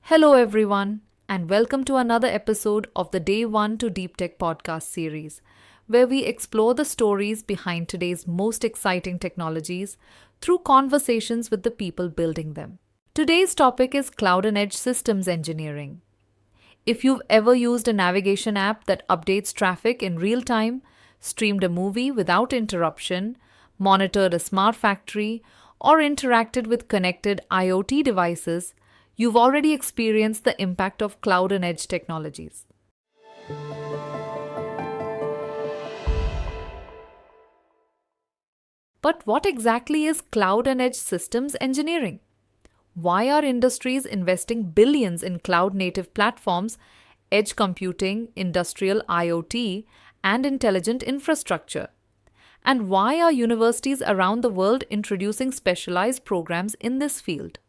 Hello, everyone, and welcome to another episode of the Day 1 to Deep Tech podcast series, where we explore the stories behind today's most exciting technologies through conversations with the people building them. Today's topic is Cloud and Edge Systems Engineering. If you've ever used a navigation app that updates traffic in real time, streamed a movie without interruption, monitored a smart factory, or interacted with connected IoT devices, you've already experienced the impact of cloud and edge technologies. But what exactly is cloud and edge systems engineering? Why are industries investing billions in cloud native platforms, edge computing, industrial IoT, and intelligent infrastructure? And why are universities around the world introducing specialized programs in this field?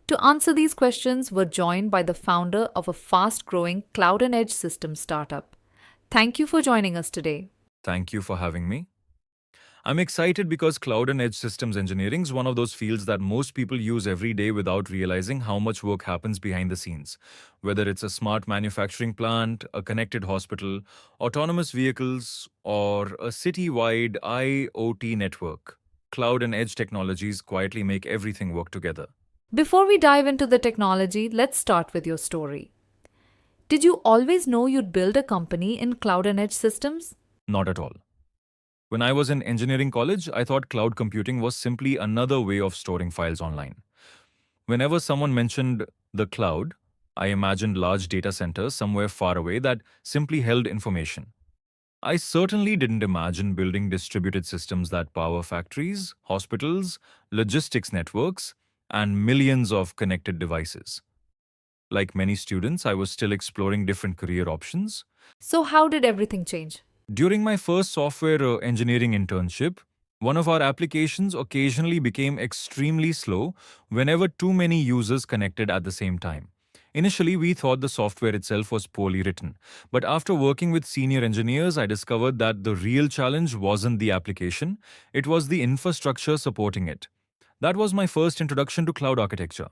To answer these questions, we're joined by the founder of a fast growing cloud and edge systems startup. Thank you for joining us today. Thank you for having me. I'm excited because cloud and edge systems engineering is one of those fields that most people use every day without realizing how much work happens behind the scenes. Whether it's a smart manufacturing plant, a connected hospital, autonomous vehicles, or a city-wide IoT network, cloud and edge technologies quietly make everything work together. Before we dive into the technology, let's start with your story. Did you always know you'd build a company in cloud and edge systems? Not at all. When I was in engineering college, I thought cloud computing was simply another way of storing files online. Whenever someone mentioned the cloud, I imagined large data centers somewhere far away that simply held information. I certainly didn't imagine building distributed systems that power factories, hospitals, logistics networks, and millions of connected devices. Like many students, I was still exploring different career options. So, how did everything change? During my first software engineering internship, one of our applications occasionally became extremely slow whenever too many users connected at the same time. Initially, we thought the software itself was poorly written, but after working with senior engineers, I discovered that the real challenge wasn't the application, it was the infrastructure supporting it. That was my first introduction to cloud architecture.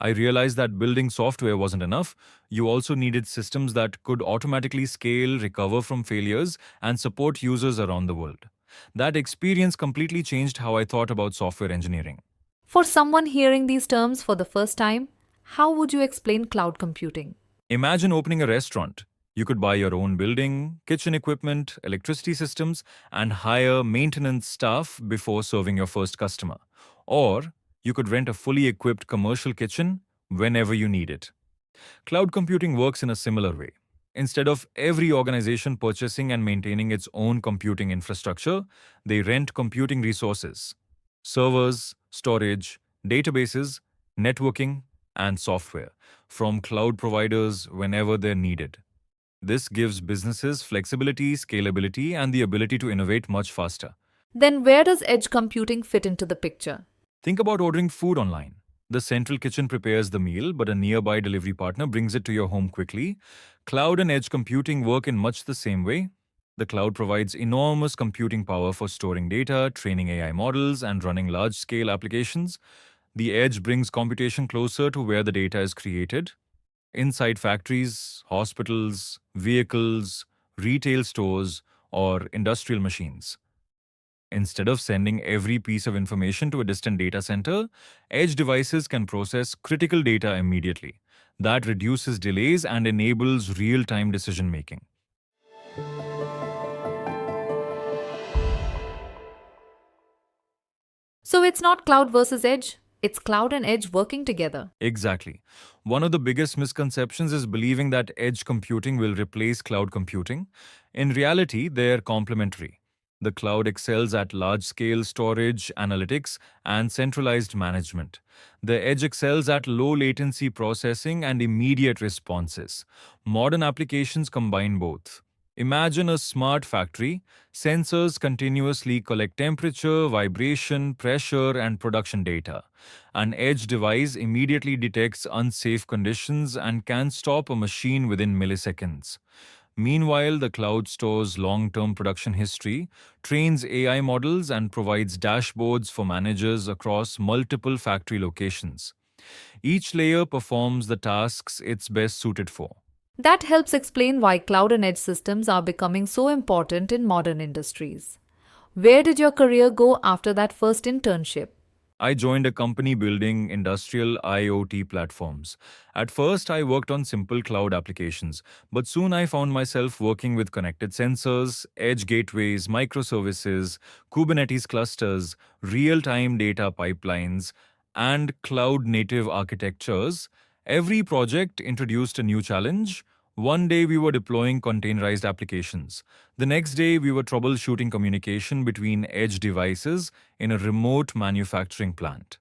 I realized that building software wasn't enough. You also needed systems that could automatically scale, recover from failures, and support users around the world. That experience completely changed how I thought about software engineering. For someone hearing these terms for the first time, how would you explain cloud computing? Imagine opening a restaurant. You could buy your own building, kitchen equipment, electricity systems, and hire maintenance staff before serving your first customer. Or you could rent a fully equipped commercial kitchen whenever you need it. Cloud computing works in a similar way. Instead of every organization purchasing and maintaining its own computing infrastructure, they rent computing resources, servers, storage, databases, networking, and software from cloud providers whenever they're needed. This gives businesses flexibility, scalability, and the ability to innovate much faster. Then, where does edge computing fit into the picture? Think about ordering food online. The central kitchen prepares the meal, but a nearby delivery partner brings it to your home quickly. Cloud and edge computing work in much the same way. The cloud provides enormous computing power for storing data, training AI models, and running large scale applications. The edge brings computation closer to where the data is created. Inside factories, hospitals, vehicles, retail stores, or industrial machines. Instead of sending every piece of information to a distant data center, edge devices can process critical data immediately. That reduces delays and enables real time decision making. So, it's not cloud versus edge, it's cloud and edge working together. Exactly. One of the biggest misconceptions is believing that edge computing will replace cloud computing. In reality, they're complementary. The cloud excels at large scale storage, analytics, and centralized management. The edge excels at low latency processing and immediate responses. Modern applications combine both. Imagine a smart factory. Sensors continuously collect temperature, vibration, pressure, and production data. An edge device immediately detects unsafe conditions and can stop a machine within milliseconds. Meanwhile, the cloud stores long term production history, trains AI models, and provides dashboards for managers across multiple factory locations. Each layer performs the tasks it's best suited for. That helps explain why cloud and edge systems are becoming so important in modern industries. Where did your career go after that first internship? I joined a company building industrial IoT platforms. At first, I worked on simple cloud applications, but soon I found myself working with connected sensors, edge gateways, microservices, Kubernetes clusters, real time data pipelines, and cloud native architectures. Every project introduced a new challenge. One day we were deploying containerized applications. The next day we were troubleshooting communication between edge devices in a remote manufacturing plant.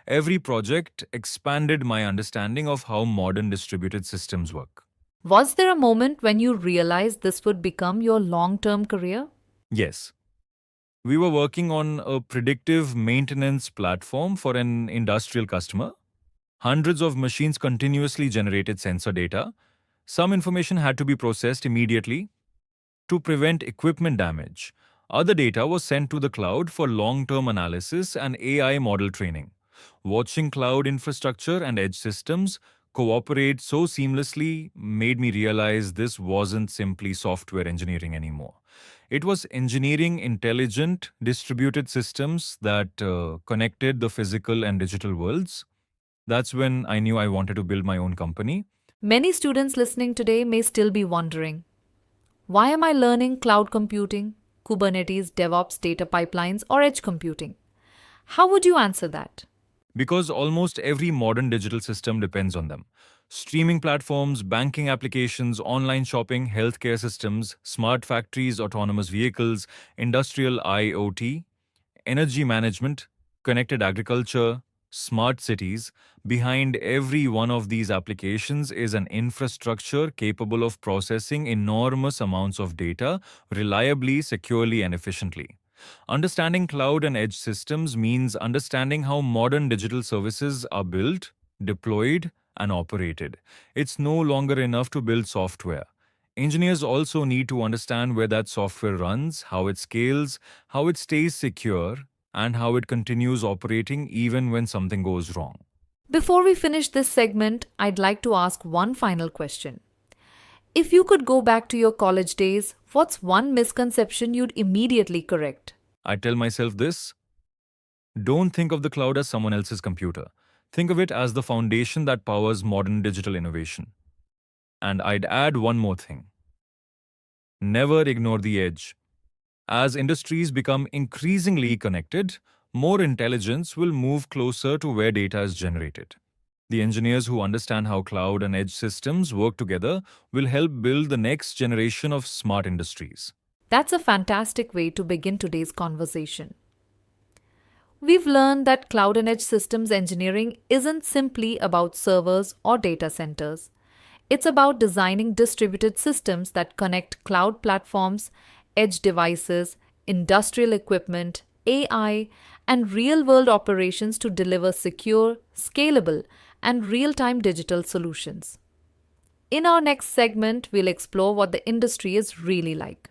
Every project expanded my understanding of how modern distributed systems work. Was there a moment when you realized this would become your long term career? Yes, we were working on a predictive maintenance platform for an industrial customer. Hundreds of machines continuously generated sensor data. Some information had to be processed immediately to prevent equipment damage. Other data was sent to the cloud for long term analysis and AI model training. Watching cloud infrastructure and edge systems cooperate so seamlessly made me realize this wasn't simply software engineering anymore. It was engineering intelligent, distributed systems that connected the physical and digital worlds. That's when I knew I wanted to build my own company. Many students listening today may still be wondering, why am I learning cloud computing, Kubernetes, DevOps, data pipelines, or edge computing? How would you answer that? Because almost every modern digital system depends on them. Streaming platforms, banking applications, online shopping, healthcare systems, smart factories, autonomous vehicles, industrial IoT, energy management, connected agriculture, smart cities. Behind every one of these applications is an infrastructure capable of processing enormous amounts of data reliably, securely, and efficiently. Understanding cloud and edge systems means understanding how modern digital services are built, deployed, and operated. It's no longer enough to build software. Engineers also need to understand where that software runs, how it scales, how it stays secure, and how it continues operating even when something goes wrong. Before we finish this segment, I'd like to ask one final question. If you could go back to your college days, what's one misconception you'd immediately correct? I tell myself this: don't think of the cloud as someone else's computer. Think of it as the foundation that powers modern digital innovation. And I'd add one more thing: never ignore the edge. As industries become increasingly connected, more intelligence will move closer to where data is generated. The engineers who understand how cloud and edge systems work together will help build the next generation of smart industries. That's a fantastic way to begin today's conversation. We've learned that cloud and edge systems engineering isn't simply about servers or data centers. It's about designing distributed systems that connect cloud platforms, edge devices, industrial equipment, AI, and real world operations to deliver secure, scalable, and real time digital solutions. In our next segment, we'll explore what the industry is really like.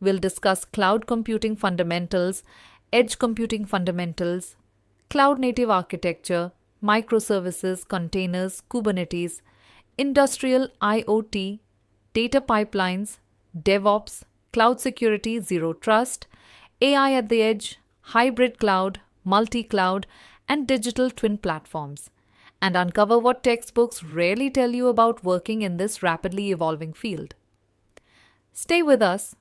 We'll discuss cloud computing fundamentals, edge computing fundamentals, cloud native architecture, microservices, containers, Kubernetes, industrial IoT, data pipelines, DevOps, cloud security, zero trust, AI at the edge, hybrid cloud, multi cloud, and digital twin platforms, and uncover what textbooks rarely tell you about working in this rapidly evolving field. Stay with us.